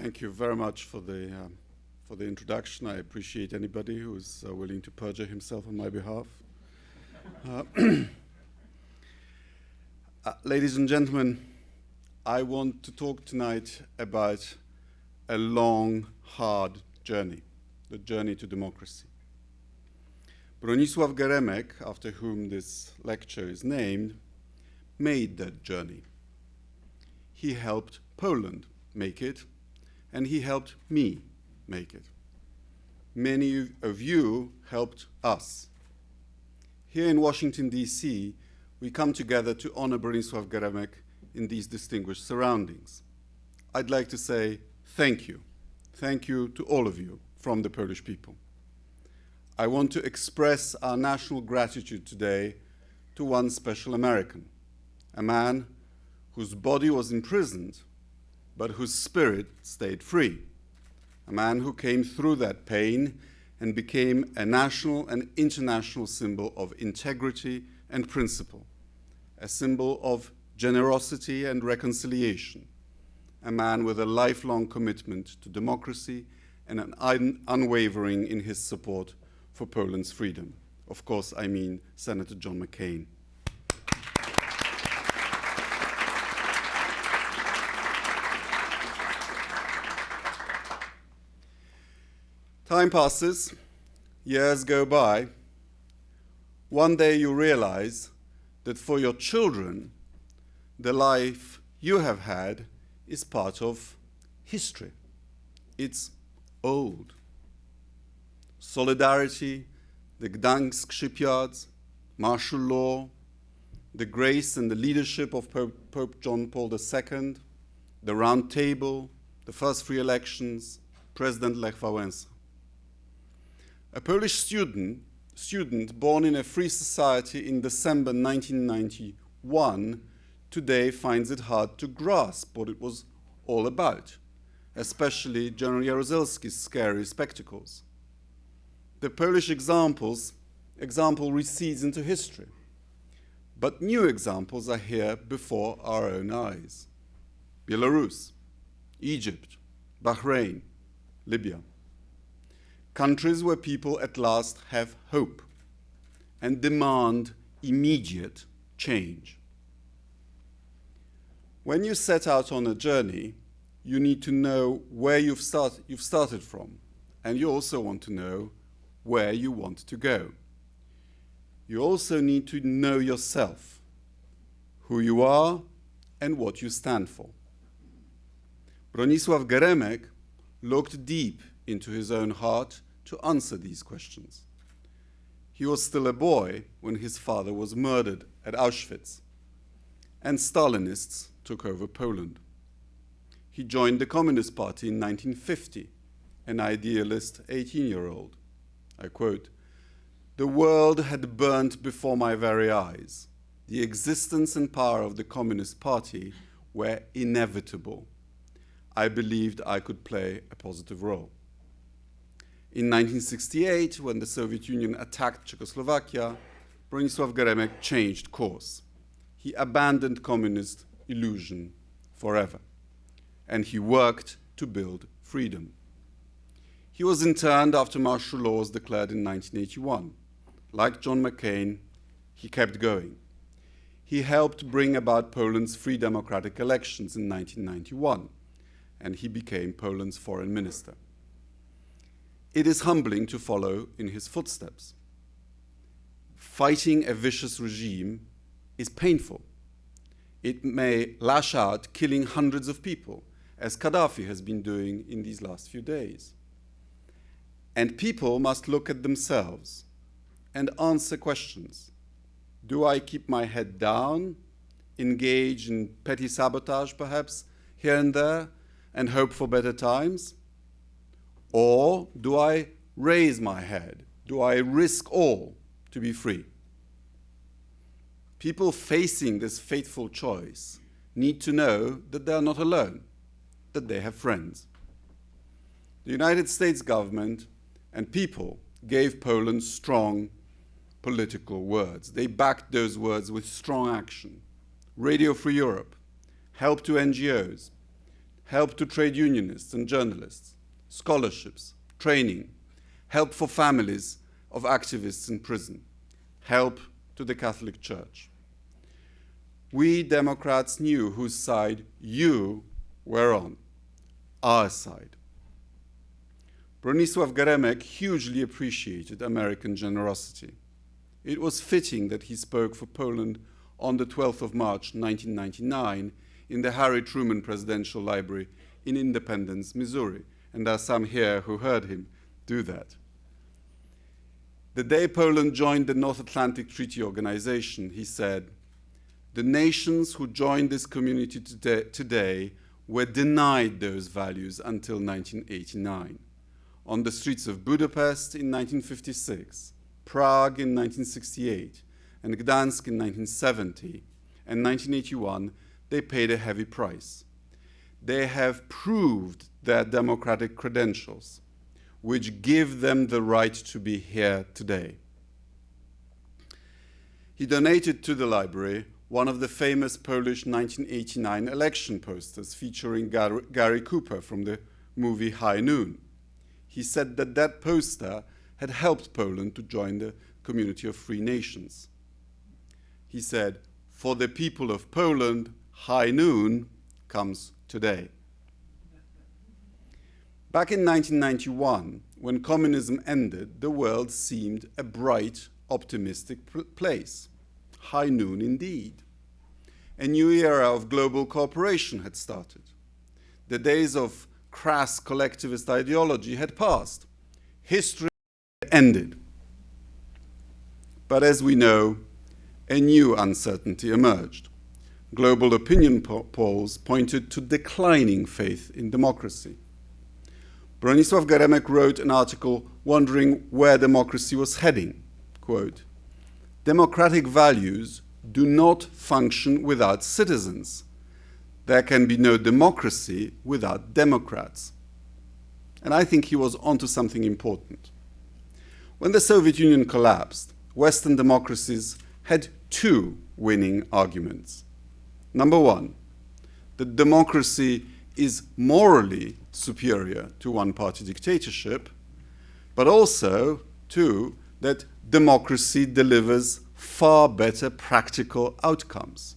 Thank you very much for the introduction. I appreciate anybody who is willing to perjure himself on my behalf. Ladies and gentlemen, I want to talk tonight about a long, hard journey, the journey to democracy. Bronislaw Geremek, after whom this lecture is named, made that journey. He helped Poland make it, and he helped me make it. Many of you helped us. Here in Washington, D.C., we come together to honor Bronislaw Geremek in these distinguished surroundings. I'd like to say thank you. Thank you to all of you from the Polish people. I want to express our national gratitude today to one special American, a man whose body was imprisoned, but whose spirit stayed free, a man who came through that pain and became a national and international symbol of integrity and principle, a symbol of generosity and reconciliation, a man with a lifelong commitment to democracy and an unwavering in his support for Poland's freedom. Of course, I mean Senator John McCain. Time passes, years go by. One day you realize that for your children, the life you have had is part of history. It's old. Solidarity, the Gdansk shipyards, martial law, the grace and the leadership of Pope John Paul II, the Round Table, the first free elections, President Lech Wałęsa. A Polish student born in a free society in December 1991 today finds it hard to grasp what it was all about, especially General Jaruzelski's scary spectacles. The Polish example recedes into history, but new examples are here before our own eyes. Belarus, Egypt, Bahrain, Libya. Countries where people at last have hope and demand immediate change. When you set out on a journey, you need to know where you've started from, and you also want to know where you want to go. You also need to know yourself, who you are and what you stand for. Bronislaw Geremek looked deep into his own heart to answer these questions. He was still a boy when his father was murdered at Auschwitz, and Stalinists took over Poland. He joined the Communist Party in 1950, an idealist 18-year-old. I quote, "The world had burnt before my very eyes. The existence and power of the Communist Party were inevitable. I believed I could play a positive role." In 1968, when the Soviet Union attacked Czechoslovakia, Bronislaw Geremek changed course. He abandoned communist illusion forever, and he worked to build freedom. He was interned after martial law was declared in 1981. Like John McCain, he kept going. He helped bring about Poland's free democratic elections in 1991, and he became Poland's foreign minister. It is humbling to follow in his footsteps. Fighting a vicious regime is painful. It may lash out, killing hundreds of people, as Gaddafi has been doing in these last few days. And people must look at themselves and answer questions. Do I keep my head down, engage in petty sabotage perhaps here and there, and hope for better times? Or do I raise my head? Do I risk all to be free? People facing this fateful choice need to know that they are not alone, that they have friends. The United States government and people gave Poland strong political words. They backed those words with strong action. Radio Free Europe, help to NGOs, help to trade unionists and journalists, scholarships, training, help for families of activists in prison, help to the Catholic Church. We Democrats knew whose side you were on, our side. Bronislaw Geremek hugely appreciated American generosity. It was fitting that he spoke for Poland on the 12th of March 1999 in the Harry Truman Presidential Library in Independence, Missouri, and there are some here who heard him do that. The day Poland joined the North Atlantic Treaty Organization, he said, "The nations who joined this community today were denied those values until 1989. On the streets of Budapest in 1956, Prague in 1968, and Gdansk in 1970 and 1981, they paid a heavy price. They have proved their democratic credentials, which give them the right to be here today." He donated to the library one of the famous Polish 1989 election posters featuring Gary Cooper from the movie High Noon. He said that that poster had helped Poland to join the community of free nations. He said, "For the people of Poland, High Noon comes today." Back in 1991, when communism ended, the world seemed a bright, optimistic place. High noon indeed. A new era of global cooperation had started. The days of crass collectivist ideology had passed. History had ended. But as we know, a new uncertainty emerged. Global opinion polls pointed to declining faith in democracy. Bronislaw Geremek wrote an article wondering where democracy was heading. Quote, "Democratic values do not function without citizens. There can be no democracy without Democrats." And I think he was onto something important. When the Soviet Union collapsed, Western democracies had two winning arguments. Number one, that democracy is morally superior to one-party dictatorship, but also, two, that democracy delivers far better practical outcomes.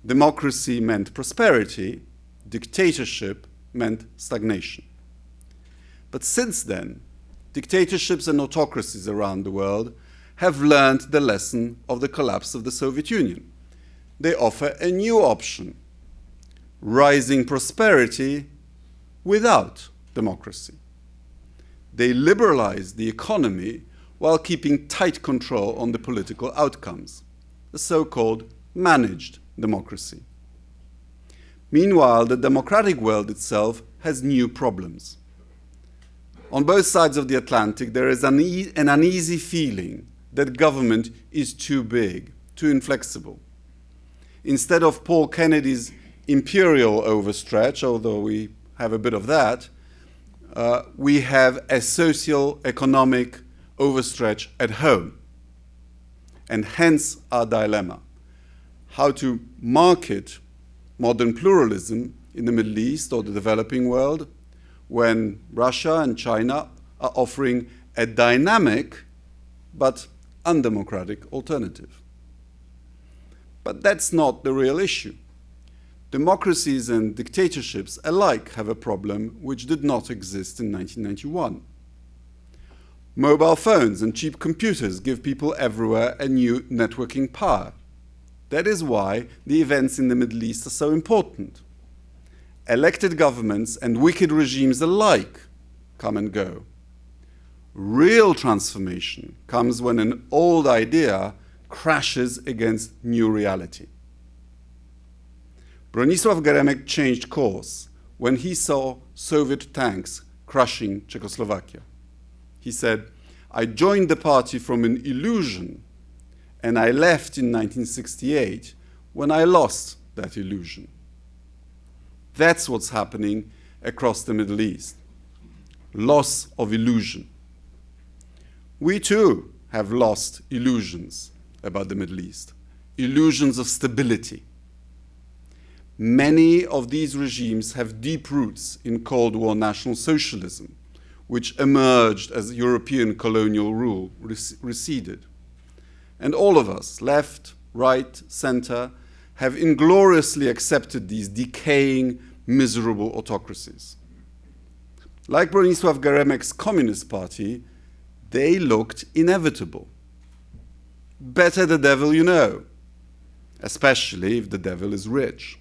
Democracy meant prosperity, dictatorship meant stagnation. But since then, dictatorships and autocracies around the world have learned the lesson of the collapse of the Soviet Union. They offer a new option: rising prosperity without democracy. They liberalize the economy while keeping tight control on the political outcomes, the so-called managed democracy. Meanwhile, the democratic world itself has new problems. On both sides of the Atlantic, there is an uneasy feeling that government is too big, too inflexible. Instead of Paul Kennedy's imperial overstretch, although we have a bit of that, we have a socio-economic overstretch at home. And hence our dilemma: how to market modern pluralism in the Middle East or the developing world when Russia and China are offering a dynamic but undemocratic alternative. But that's not the real issue. Democracies and dictatorships alike have a problem which did not exist in 1991. Mobile phones and cheap computers give people everywhere a new networking power. That is why the events in the Middle East are so important. Elected governments and wicked regimes alike come and go. Real transformation comes when an old idea crashes against new reality. Bronislaw Geremek changed course when he saw Soviet tanks crushing Czechoslovakia. He said, "I joined the party from an illusion, and I left in 1968 when I lost that illusion." That's what's happening across the Middle East. Loss of illusion. We too have lost illusions about the Middle East, illusions of stability. many of these regimes have deep roots in Cold War National Socialism, which emerged as European colonial rule receded. And all of us, left, right, center, have ingloriously accepted these decaying, miserable autocracies. Like Bronislaw Geremek's Communist Party, they looked inevitable. Better the devil you know, especially if the devil is rich.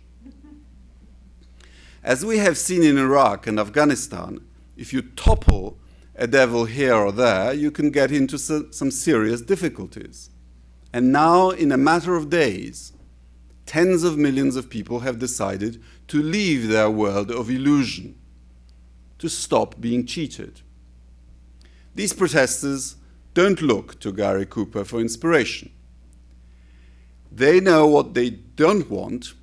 As we have seen in Iraq and Afghanistan, if you topple a devil here or there, you can get into some serious difficulties. And now, in a matter of days, tens of millions of people have decided to leave their world of illusion, to stop being cheated. These protesters don't look to Gary Cooper for inspiration. They know what they don't want.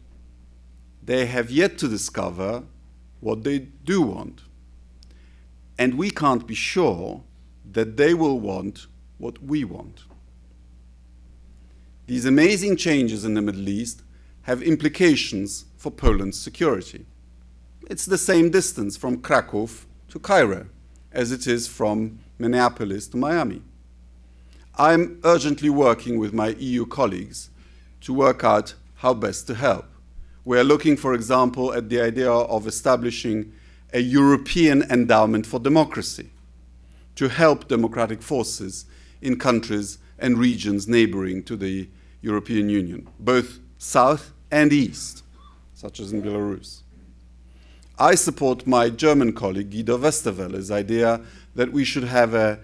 They have yet to discover what they do want. And we can't be sure that they will want what we want. These amazing changes in the Middle East have implications for Poland's security. It's the same distance from Krakow to Cairo as it is from Minneapolis to Miami. I'm urgently working with my EU colleagues to work out how best to help. We are looking, for example, at the idea of establishing a European endowment for democracy to help democratic forces in countries and regions neighboring to the European Union, both south and east, such as in Belarus. I support my German colleague Guido Westerwelle's idea that we should have a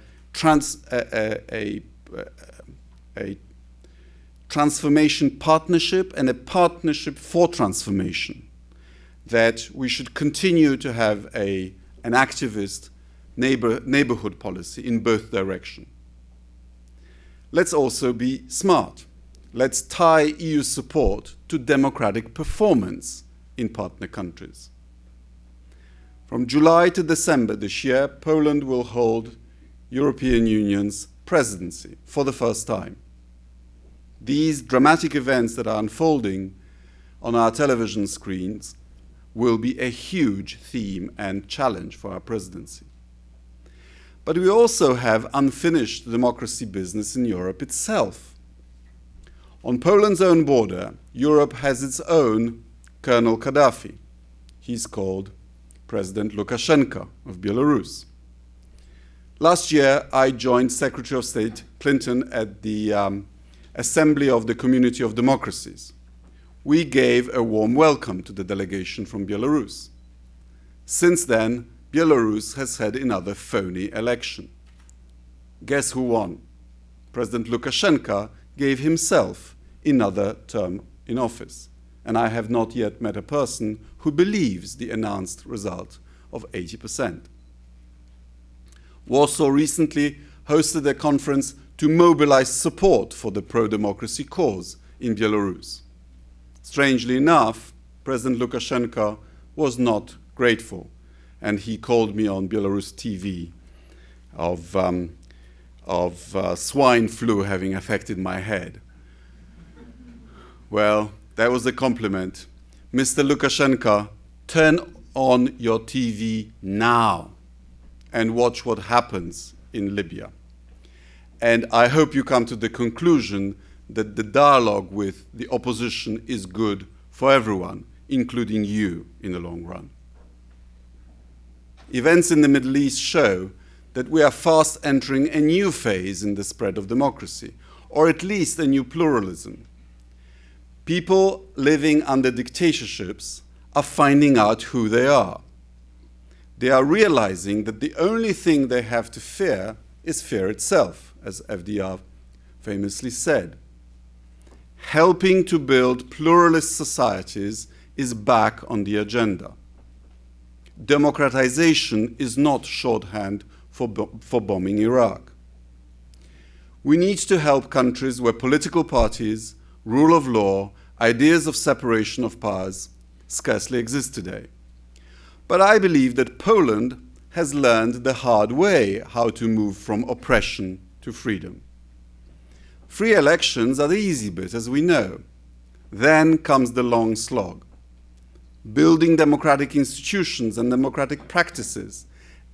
transformation partnership and a partnership for transformation, that we should continue to have an activist neighborhood policy in both directions. Let's also be smart. Let's tie EU support to democratic performance in partner countries. From July to December this year, Poland will hold European Union's presidency for the first time. These dramatic events that are unfolding on our television screens will be a huge theme and challenge for our presidency. But we also have unfinished democracy business in Europe itself. On Poland's own border, Europe has its own Colonel Gaddafi. He's called President Lukashenko of Belarus. Last year, I joined Secretary of State Clinton at the Assembly of the Community of Democracies. We gave a warm welcome to the delegation from Belarus. Since then, Belarus has had another phony election. Guess who won? President Lukashenko gave himself another term in office, and I have not yet met a person who believes the announced result of 80%. Warsaw recently hosted a conference to mobilize support for the pro-democracy cause in Belarus. Strangely enough, President Lukashenko was not grateful, and he called me on Belarus TV of swine flu having affected my head. Well, that was a compliment. Mr. Lukashenko, turn on your TV now and watch what happens in Libya. And I hope you come to the conclusion that the dialogue with the opposition is good for everyone, including you in the long run. Events in the Middle East show that we are fast entering a new phase in the spread of democracy, or at least a new pluralism. People living under dictatorships are finding out who they are. They are realizing that the only thing they have to fear is fear itself, as FDR famously said. Helping to build pluralist societies is back on the agenda. Democratization is not shorthand for bombing Iraq. We need to help countries where political parties, rule of law, ideas of separation of powers scarcely exist today. But I believe that Poland has learned the hard way how to move from oppression to freedom. Free elections are the easy bit, as we know. Then comes the long slog. building democratic institutions and democratic practices,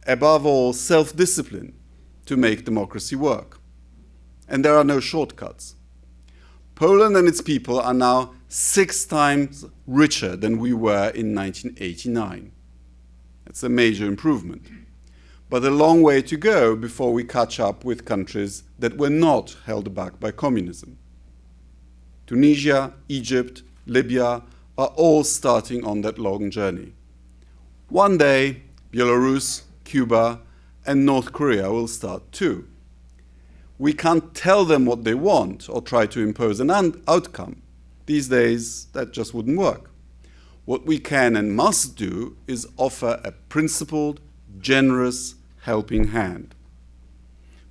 above all, self-discipline to make democracy work. And there are no shortcuts. Poland and its people are now 6 times richer than we were in 1989. That's a major improvement. But a long way to go before we catch up with countries that were not held back by communism. Tunisia, Egypt, Libya are all starting on that long journey. One day, Belarus, Cuba, and North Korea will start too. We can't tell them what they want or try to impose an outcome. These days, that just wouldn't work. What we can and must do is offer a principled, generous, helping hand.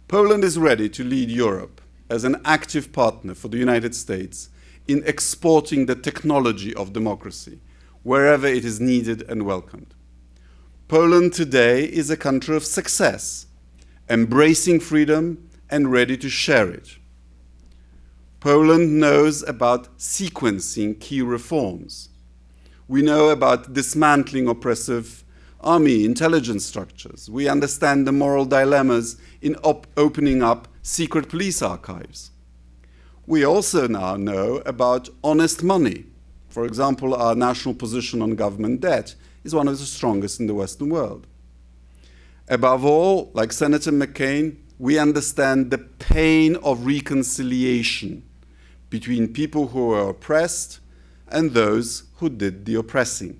Poland is ready to lead Europe as an active partner for the United States in exporting the technology of democracy wherever it is needed and welcomed. Poland today is a country of success, embracing freedom and ready to share it. Poland knows about sequencing key reforms. We know about dismantling oppressive army intelligence structures. We understand the moral dilemmas in opening up secret police archives. We also now know about honest money. For example, our national position on government debt is one of the strongest in the Western world. Above all, like Senator McCain, we understand the pain of reconciliation between people who were oppressed and those who did the oppressing.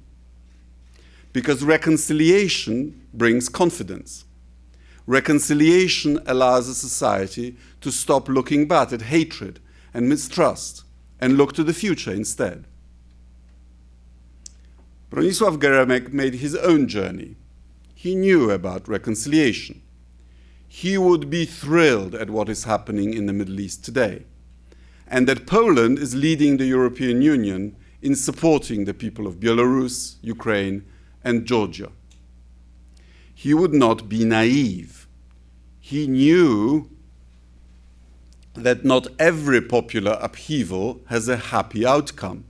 Because reconciliation brings confidence. Reconciliation allows a society to stop looking back at hatred and mistrust and look to the future instead. Bronislaw Geremek made his own journey. He knew about reconciliation. He would be thrilled at what is happening in the Middle East today, and that Poland is leading the European Union in supporting the people of Belarus, Ukraine, and Georgia. He would not be naive. He knew that not every popular upheaval has a happy outcome.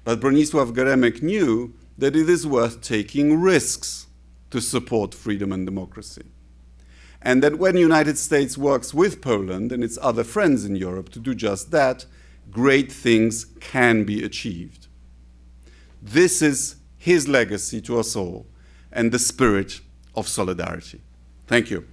But Bronislaw Geremek knew that it is worth taking risks to support freedom and democracy. And that when the United States works with Poland and its other friends in Europe to do just that, great things can be achieved. This is his legacy to us all and the spirit of solidarity. Thank you.